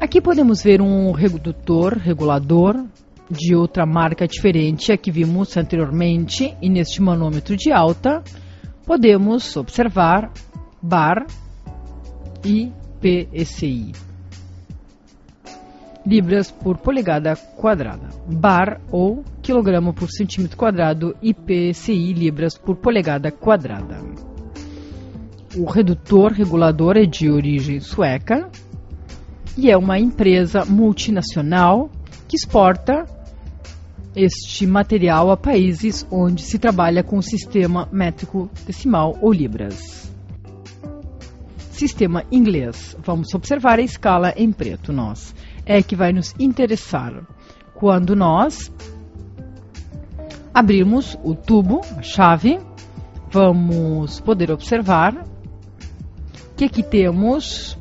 Aqui podemos ver um redutor, regulador, de outra marca diferente a que vimos anteriormente, e neste manômetro de alta podemos observar bar e PSI. Libras por polegada quadrada, bar ou quilograma por centímetro quadrado e PSI libras por polegada quadrada. O redutor regulador é de origem sueca e é uma empresa multinacional que exporta este material a países onde se trabalha com o sistema métrico decimal ou libras. Sistema inglês. Vamos observar a escala em preto. É que vai nos interessar quando nós abrirmos o tubo, a chave. Vamos poder observar que aqui temos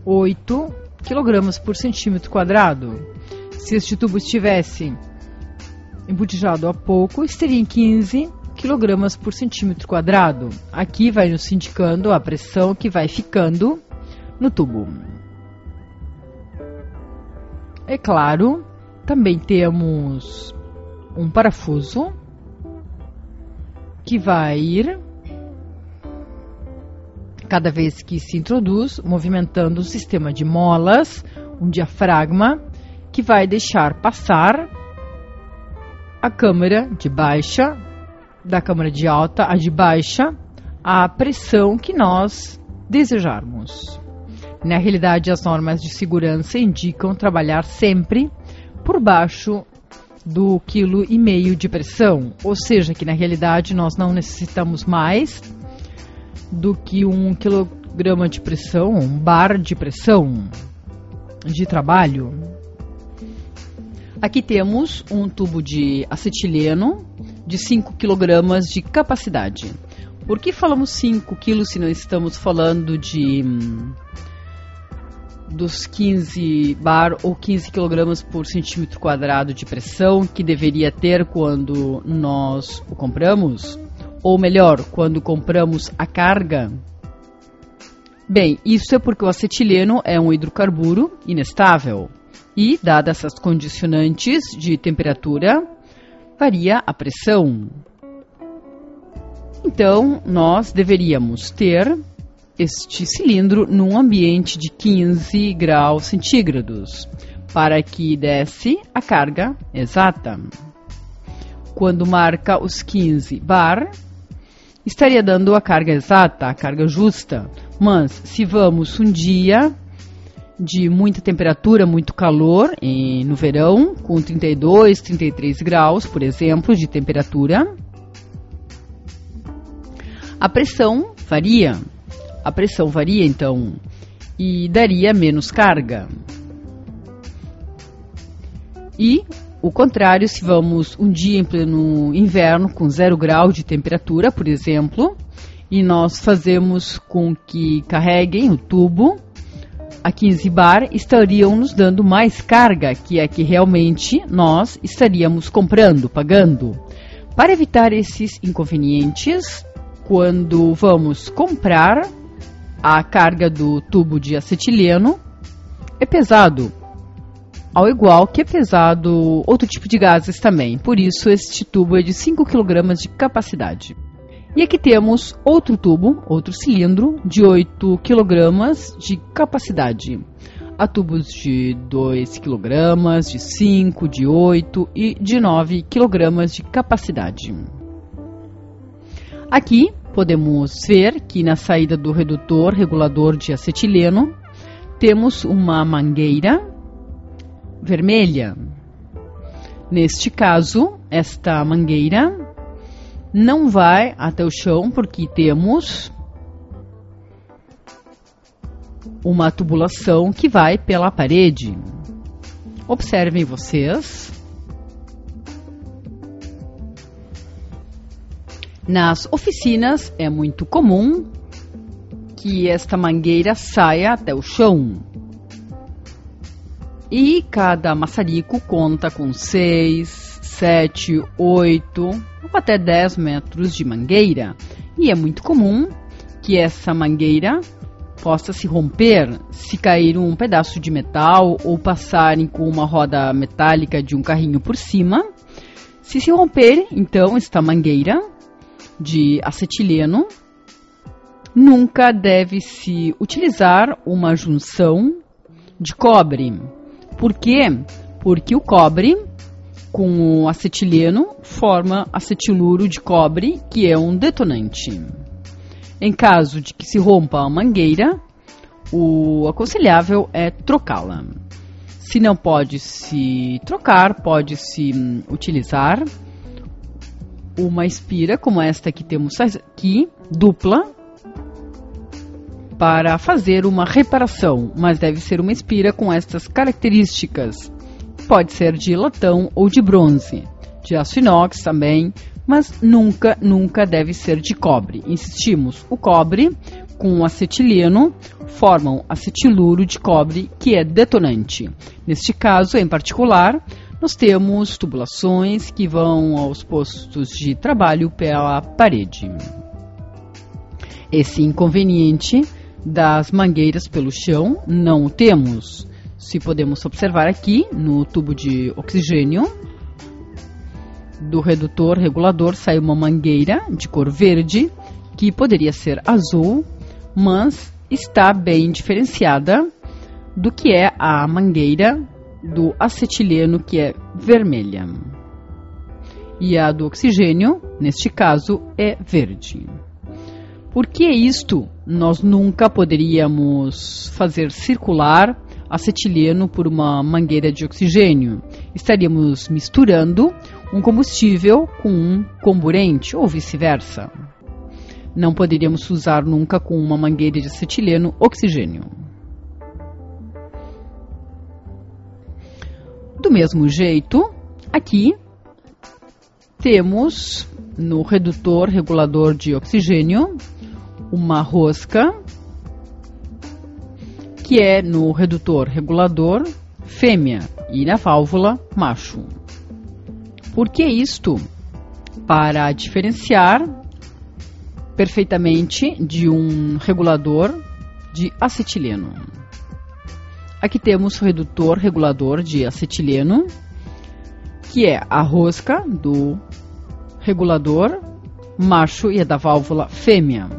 8 kg por centímetro quadrado. Se este tubo estivesse embotijado há pouco, estaria em 15 kg por centímetro quadrado. Aqui vai nos indicando a pressão que vai ficando no tubo. É claro, também temos um parafuso que vai ir, cada vez que se introduz, movimentando o sistema de molas, um diafragma, que vai deixar passar a câmara de baixa, da câmara de alta a de baixa, a pressão que nós desejarmos. Na realidade, as normas de segurança indicam trabalhar sempre por baixo do 1,5 kg de pressão, ou seja, que na realidade nós não necessitamos mais do que 1 kg de pressão, um bar de pressão de trabalho. Aqui temos um tubo de acetileno de 5 kg de capacidade. Por que falamos 5 kg se não estamos falando dos 15 bar ou 15 kg por centímetro quadrado de pressão que deveria ter quando nós o compramos? Ou melhor, quando compramos a carga? Bem, isso é porque o acetileno é um hidrocarburo inestável e, dadas essas condicionantes de temperatura, varia a pressão. Então, nós deveríamos ter este cilindro num ambiente de 15 graus centígrados para que desse a carga exata. Quando marca os 15 bar, estaria dando a carga exata, a carga justa. Mas se vamos um dia de muita temperatura, muito calor, no verão, com 32, 33 graus, por exemplo, de temperatura, a pressão varia. A pressão varia, então, e daria menos carga. E o contrário, se vamos um dia em pleno inverno, com 0 grau de temperatura, por exemplo, e nós fazemos com que carreguem o tubo a 15 bar, estariam nos dando mais carga, que é que realmente nós estaríamos comprando, pagando. Para evitar esses inconvenientes, quando vamos comprar a carga do tubo de acetileno, é pesado, ao igual que é pesado outro tipo de gases também. Por isso, este tubo é de 5 kg de capacidade. E aqui temos outro tubo, outro cilindro, de 8 kg de capacidade. Há tubos de 2 kg, de 5, de 8 e de 9 kg de capacidade. Aqui podemos ver que na saída do redutor regulador de acetileno temos uma mangueira vermelha. Neste caso, esta mangueira não vai até o chão porque temos uma tubulação que vai pela parede. Observem vocês. Nas oficinas é muito comum que esta mangueira saia até o chão. E cada maçarico conta com 6, 7, 8 ou até 10 metros de mangueira. E é muito comum que essa mangueira possa se romper se cair um pedaço de metal ou passarem com uma roda metálica de um carrinho por cima. Se romper, então, esta mangueira de acetileno, nunca deve se utilizar uma junção de cobre. Por quê? Porque o cobre com o acetileno forma acetiluro de cobre, que é um detonante. Em caso de que se rompa a mangueira, o aconselhável é trocá-la. Se não pode se trocar, pode-se utilizar uma espira como esta que temos aqui, dupla, para fazer uma reparação, mas deve ser uma espira com estas características. Pode ser de latão ou de bronze, de aço inox também, mas nunca deve ser de cobre. Insistimos, o cobre com o acetileno formam acetiluro de cobre, que é detonante. Neste caso, em particular, nós temos tubulações que vão aos postos de trabalho pela parede. Esse inconveniente das mangueiras pelo chão não o temos. Se podemos observar aqui no tubo de oxigênio, do redutor regulador sai uma mangueira de cor verde, que poderia ser azul, mas está bem diferenciada do que é a mangueira do acetileno, que é vermelha. E a do oxigênio, neste caso, é verde. Por que isto? Nós nunca poderíamos fazer circular acetileno por uma mangueira de oxigênio. Estaríamos misturando um combustível com um comburente, ou vice-versa. Não poderíamos usar nunca com uma mangueira de acetileno oxigênio. Do mesmo jeito, aqui temos no redutor regulador de oxigênio uma rosca que é no redutor regulador fêmea e na válvula macho. Por que isto? Para diferenciar perfeitamente de um regulador de acetileno. Aqui temos o redutor regulador de acetileno, que é a rosca do regulador macho e a da válvula fêmea.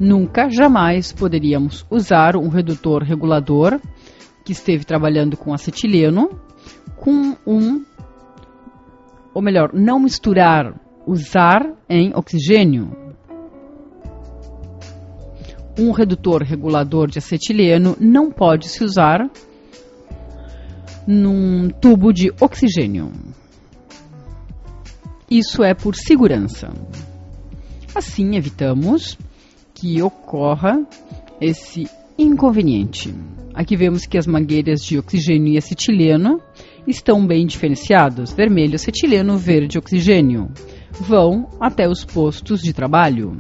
Nunca, jamais poderíamos usar um redutor regulador que esteve trabalhando com acetileno com ou melhor, não misturar, usar em oxigênio. Um redutor regulador de acetileno não pode se usar num tubo de oxigênio. Isso é por segurança. Assim, evitamos que ocorra esse inconveniente. Aqui vemos que as mangueiras de oxigênio e acetileno estão bem diferenciadas. Vermelho acetileno, verde oxigênio. Vão até os postos de trabalho.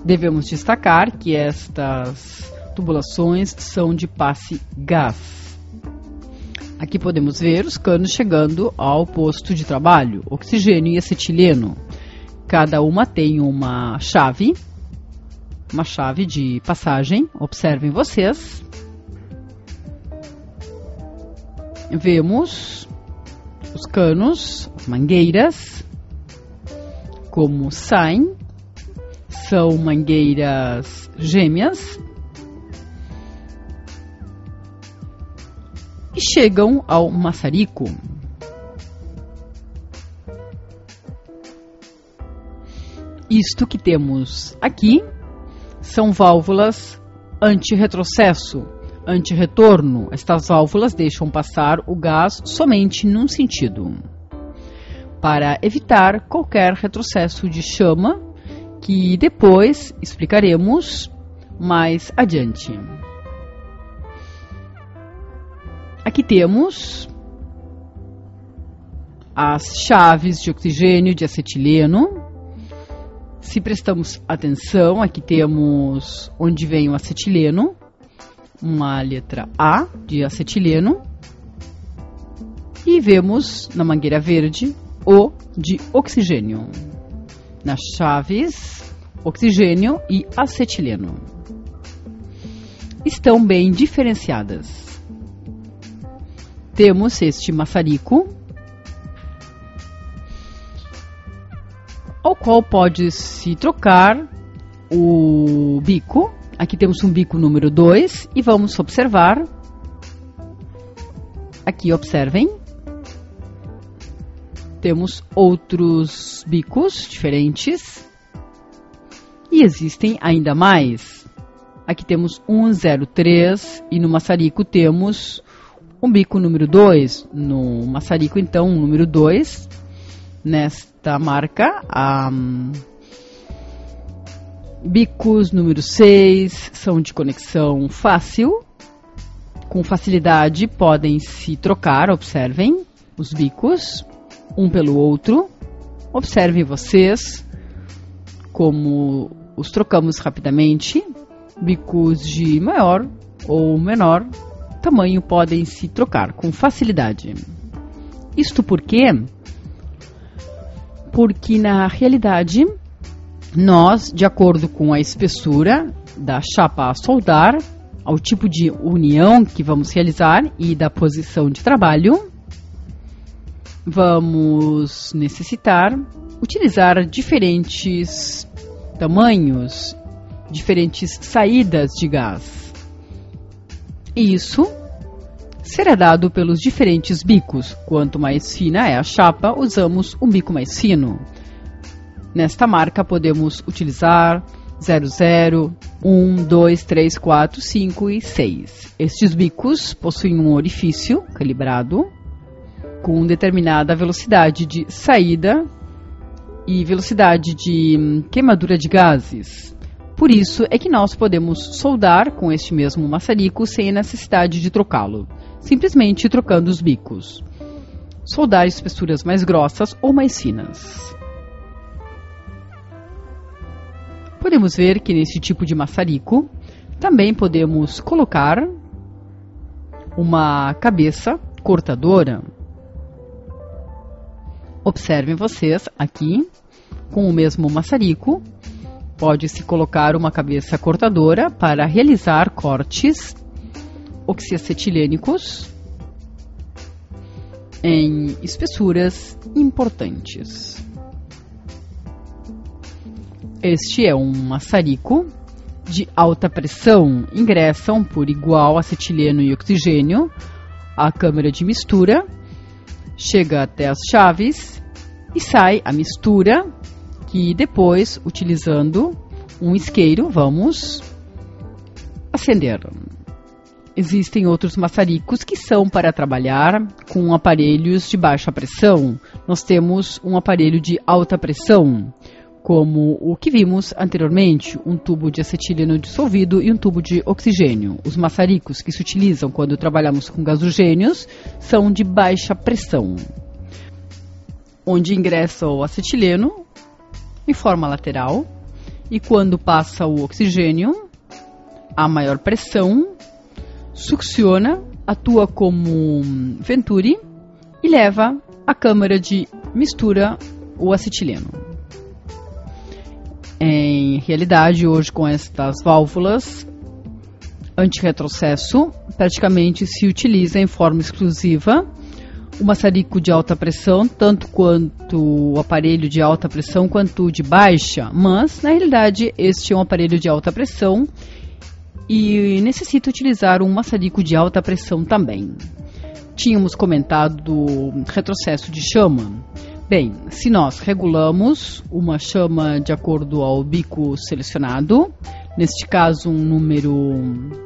Devemos destacar que estas tubulações são de passe gás. Aqui podemos ver os canos chegando ao posto de trabalho, oxigênio e acetileno. Cada uma tem uma chave de passagem. Observem vocês. Vemos os canos, as mangueiras, como saem. São mangueiras gêmeas e chegam ao maçarico. Isto que temos aqui são válvulas anti-retrocesso, anti-retorno. Estas válvulas deixam passar o gás somente num sentido, para evitar qualquer retrocesso de chama, que depois explicaremos mais adiante. Aqui temos as chaves de oxigênio, de acetileno. Se prestamos atenção, aqui temos onde vem o acetileno, uma letra A de acetileno, e vemos na mangueira verde O de oxigênio. Nas chaves, oxigênio e acetileno. estão bem diferenciadas. Temos este maçarico, ao qual pode-se trocar o bico. Aqui temos um bico número 2 e vamos observar. Aqui observem. Temos outros bicos diferentes. E existem ainda mais. Aqui temos um 03 e no maçarico temos um bico número 2. No maçarico, então, número 2. Nesta marca, bicos número 6 são de conexão fácil. Com facilidade podem se trocar, observem os bicos um pelo outro. Observem vocês como os trocamos rapidamente. Bicos de maior ou menor tamanho podem se trocar com facilidade. Isto por quê? Porque na realidade nós, de acordo com a espessura da chapa a soldar, ao tipo de união que vamos realizar e da posição de trabalho, vamos necessitar utilizar diferentes tamanhos, diferentes saídas de gás. E isso será dado pelos diferentes bicos. Quanto mais fina é a chapa, usamos um bico mais fino. Nesta marca podemos utilizar 00, 1, 2, 3, 4, 5 e 6. Estes bicos possuem um orifício calibrado com determinada velocidade de saída e velocidade de queimadura de gases. Por isso é que nós podemos soldar com este mesmo maçarico sem a necessidade de trocá-lo, simplesmente trocando os bicos. Soldar espessuras mais grossas ou mais finas. Podemos ver que nesse tipo de maçarico também podemos colocar uma cabeça cortadora. Observem vocês aqui, com o mesmo maçarico, pode-se colocar uma cabeça cortadora para realizar cortes oxiacetilênicos em espessuras importantes. Este é um maçarico de alta pressão. Ingressam por igual acetileno e oxigênio à câmara de mistura, chega até as chaves e sai a mistura, que depois, utilizando um isqueiro, vamos acender. Existem outros maçaricos que são para trabalhar com aparelhos de baixa pressão. Nós temos um aparelho de alta pressão, como o que vimos anteriormente, um tubo de acetileno dissolvido e um tubo de oxigênio. Os maçaricos que se utilizam quando trabalhamos com gasogênios são de baixa pressão, onde ingressa o acetileno em forma lateral e quando passa o oxigênio, a maior pressão, succiona, atua como venturi e leva à câmara de mistura o acetileno. Em realidade, hoje com estas válvulas anti-retrocesso, praticamente se utiliza em forma exclusiva o maçarico de alta pressão, tanto quanto o aparelho de alta pressão quanto o de baixa, mas na realidade este é um aparelho de alta pressão e necessita utilizar um maçarico de alta pressão também. Tínhamos comentado do retrocesso de chama. Bem, se nós regulamos uma chama de acordo ao bico selecionado, neste caso um número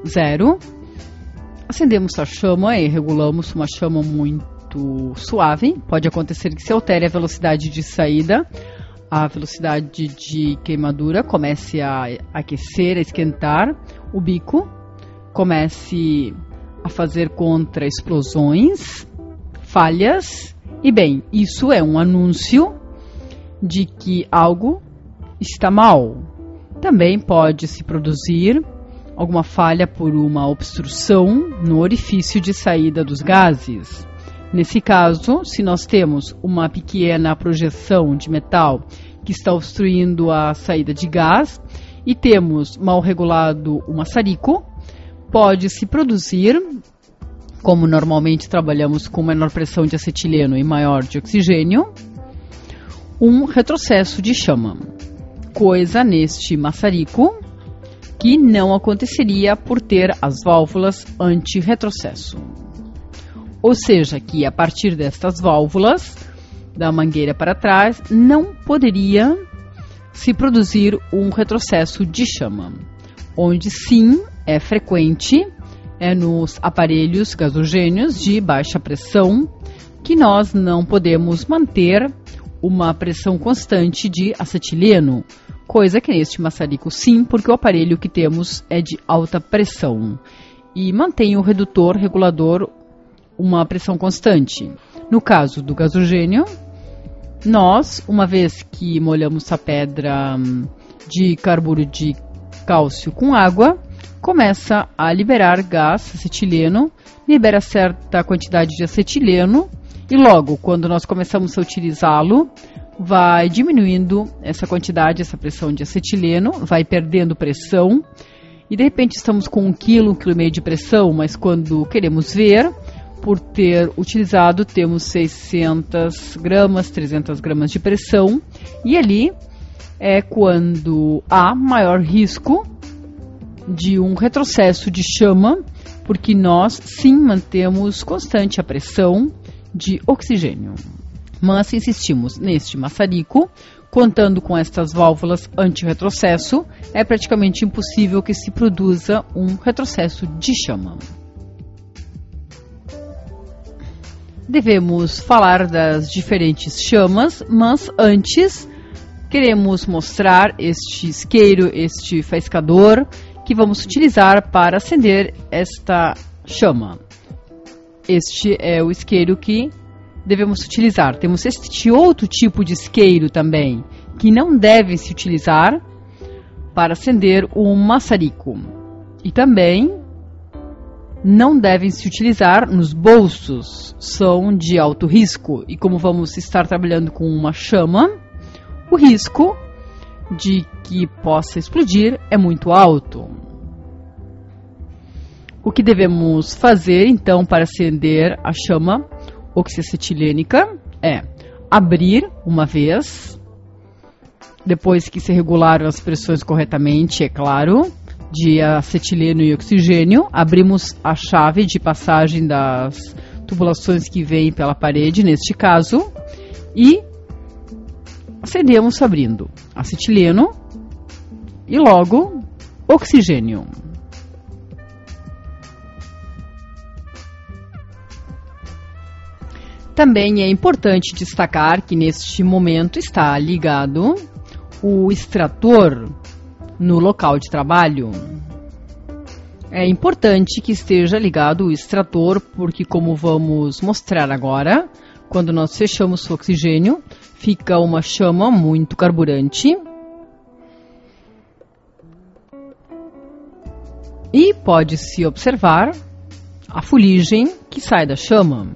0, acendemos a chama e regulamos uma chama muito suave. Pode acontecer que se altere a velocidade de saída, a velocidade de queimadura comece a aquecer, a esquentar o bico, comece a fazer contra-explosões, falhas. E bem, isso é um anúncio de que algo está mal. Também pode se produzir alguma falha por uma obstrução no orifício de saída dos gases. Nesse caso, se nós temos uma pequena projeção de metal que está obstruindo a saída de gás e temos mal regulado o maçarico, pode-se produzir, como normalmente trabalhamos com menor pressão de acetileno e maior de oxigênio, um retrocesso de chama, coisa neste maçarico que não aconteceria por ter as válvulas anti-retrocesso. Ou seja, que a partir destas válvulas, da mangueira para trás, não poderia se produzir um retrocesso de chama, onde sim é frequente, é nos aparelhos gasogênios de baixa pressão, que nós não podemos manter uma pressão constante de acetileno, coisa que neste maçarico sim, porque o aparelho que temos é de alta pressão e mantém o redutor regulador uma pressão constante. No caso do gasogênio, nós, uma vez que molhamos a pedra de carburo de cálcio com água, começa a liberar gás acetileno, libera certa quantidade de acetileno e logo, quando nós começamos a utilizá-lo, vai diminuindo essa quantidade, essa pressão de acetileno, vai perdendo pressão e de repente estamos com 1 kg, 1,5 kg de pressão, mas quando queremos ver, por ter utilizado, temos 600 gramas, 300 gramas de pressão e ali é quando há maior risco de um retrocesso de chama, porque nós sim mantemos constante a pressão de oxigênio. Mas insistimos neste maçarico, contando com estas válvulas anti-retrocesso, é praticamente impossível que se produza um retrocesso de chama. Devemos falar das diferentes chamas, mas antes queremos mostrar este isqueiro, este faiscador, que vamos utilizar para acender esta chama. Este é o isqueiro que devemos utilizar. Temos este outro tipo de isqueiro também, que não deve se utilizar para acender um maçarico. E também não devem se utilizar nos bolsos, são de alto risco. E como vamos estar trabalhando com uma chama, o risco de que possa explodir é muito alto. O que devemos fazer então para acender a chama oxiacetilênica é abrir uma vez, depois que se regularam as pressões corretamente, é claro, de acetileno e oxigênio, abrimos a chave de passagem das tubulações que vêm pela parede, neste caso, e acendemos abrindo acetileno e logo oxigênio. Também é importante destacar que neste momento está ligado o extrator no local de trabalho. É importante que esteja ligado o extrator, porque como vamos mostrar agora, quando nós fechamos o oxigênio, fica uma chama muito carburante. E pode-se observar a fuligem que sai da chama.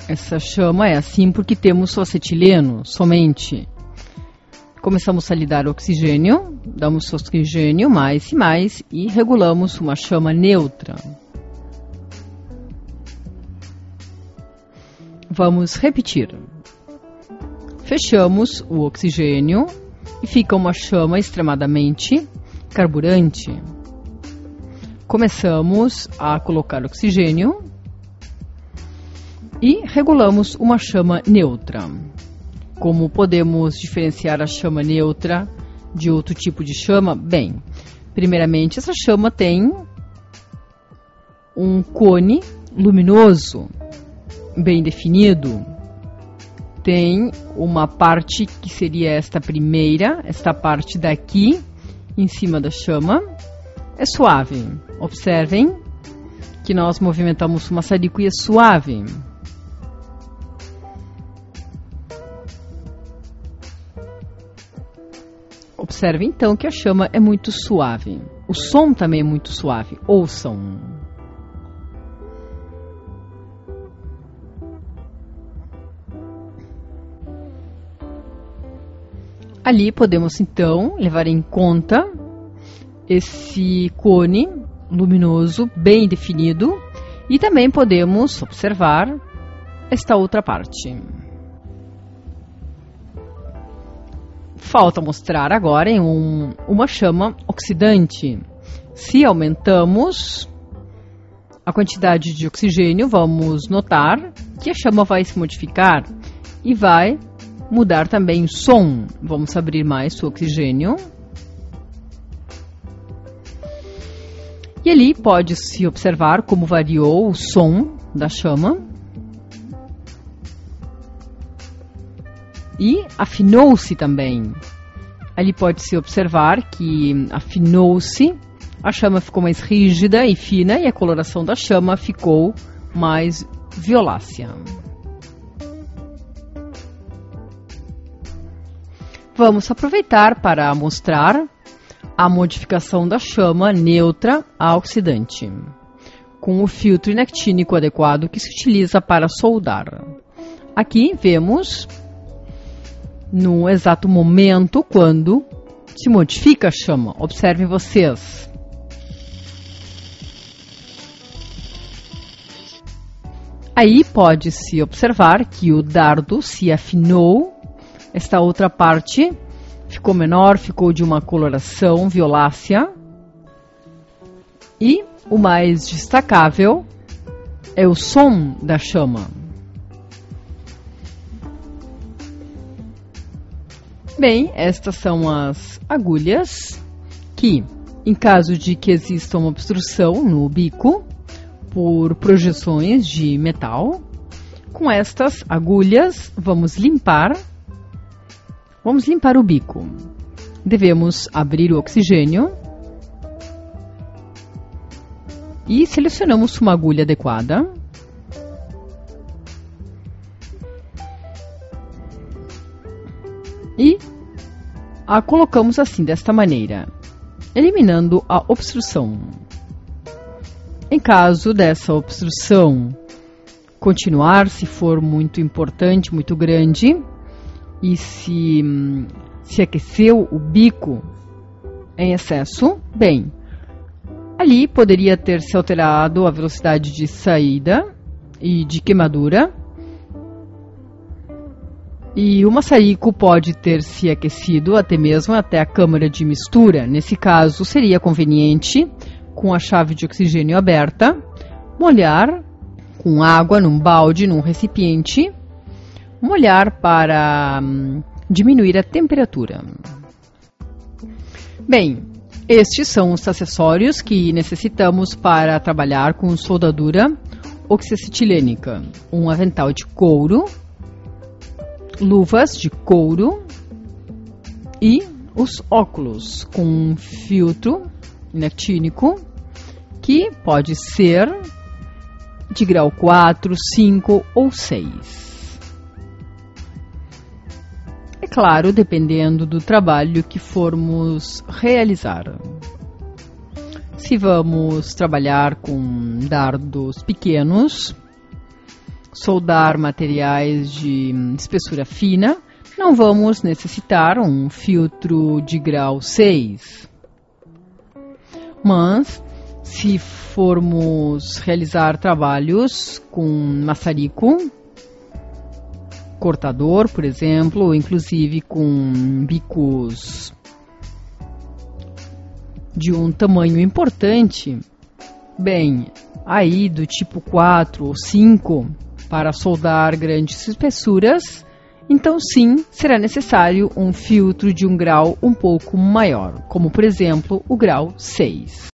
Essa chama é assim porque temos o acetileno somente. Começamos a lidar o oxigênio, damos oxigênio mais e mais e regulamos uma chama neutra. Vamos repetir. Fechamos o oxigênio e fica uma chama extremadamente carburante. Começamos a colocar oxigênio e regulamos uma chama neutra. Como podemos diferenciar a chama neutra de outro tipo de chama? Bem, primeiramente essa chama tem um cone luminoso bem definido. Tem uma parte que seria esta primeira, esta parte daqui em cima da chama, é suave. Observem que nós movimentamos o maçarico e é suave. Observe então que a chama é muito suave. O som também é muito suave. Ouçam. Ali podemos então levar em conta esse cone luminoso, bem definido. E também podemos observar esta outra parte. Falta mostrar agora em uma chama oxidante. Se aumentamos a quantidade de oxigênio, vamos notar que a chama vai se modificar e vai mudar também o som. Vamos abrir mais o oxigênio. E ali pode-se observar como variou o som da chama. E afinou-se também. Ali pode-se observar que afinou-se, a chama ficou mais rígida e fina e a coloração da chama ficou mais violácea. Vamos aproveitar para mostrar a modificação da chama neutra a oxidante, com o filtro inactínico adequado que se utiliza para soldar. Aqui vemos no exato momento quando se modifica a chama. Observem vocês. Aí pode-se observar que o dardo se afinou, esta outra parte ficou menor, ficou de uma coloração violácea. E o mais destacável é o som da chama. Bem, estas são as agulhas que, em caso de que exista uma obstrução no bico por projeções de metal, com estas agulhas vamos limpar o bico. Devemos abrir o oxigênio e selecionamos uma agulha adequada. E a colocamos assim, desta maneira, eliminando a obstrução. Em caso dessa obstrução continuar, se for muito importante, muito grande, e se aqueceu o bico em excesso, bem, ali poderia ter se alterado a velocidade de saída e de queimadura. E o maçarico pode ter se aquecido até a câmara de mistura. Nesse caso, seria conveniente, com a chave de oxigênio aberta, molhar com água num balde, num recipiente, molhar para diminuir a temperatura. Bem, estes são os acessórios que necessitamos para trabalhar com soldadura oxiacetilênica. Um avental de couro, luvas de couro e os óculos com filtro inactínico, que pode ser de grau 4, 5 ou 6. É claro, dependendo do trabalho que formos realizar. Se vamos trabalhar com dardos pequenos, soldar materiais de espessura fina, não vamos necessitar um filtro de grau 6. Mas, se formos realizar trabalhos com maçarico, cortador, por exemplo, ou inclusive com bicos de um tamanho importante, bem, aí do tipo 4 ou 5, para soldar grandes espessuras, então sim, será necessário um filtro de um grau um pouco maior, como por exemplo o grau 6.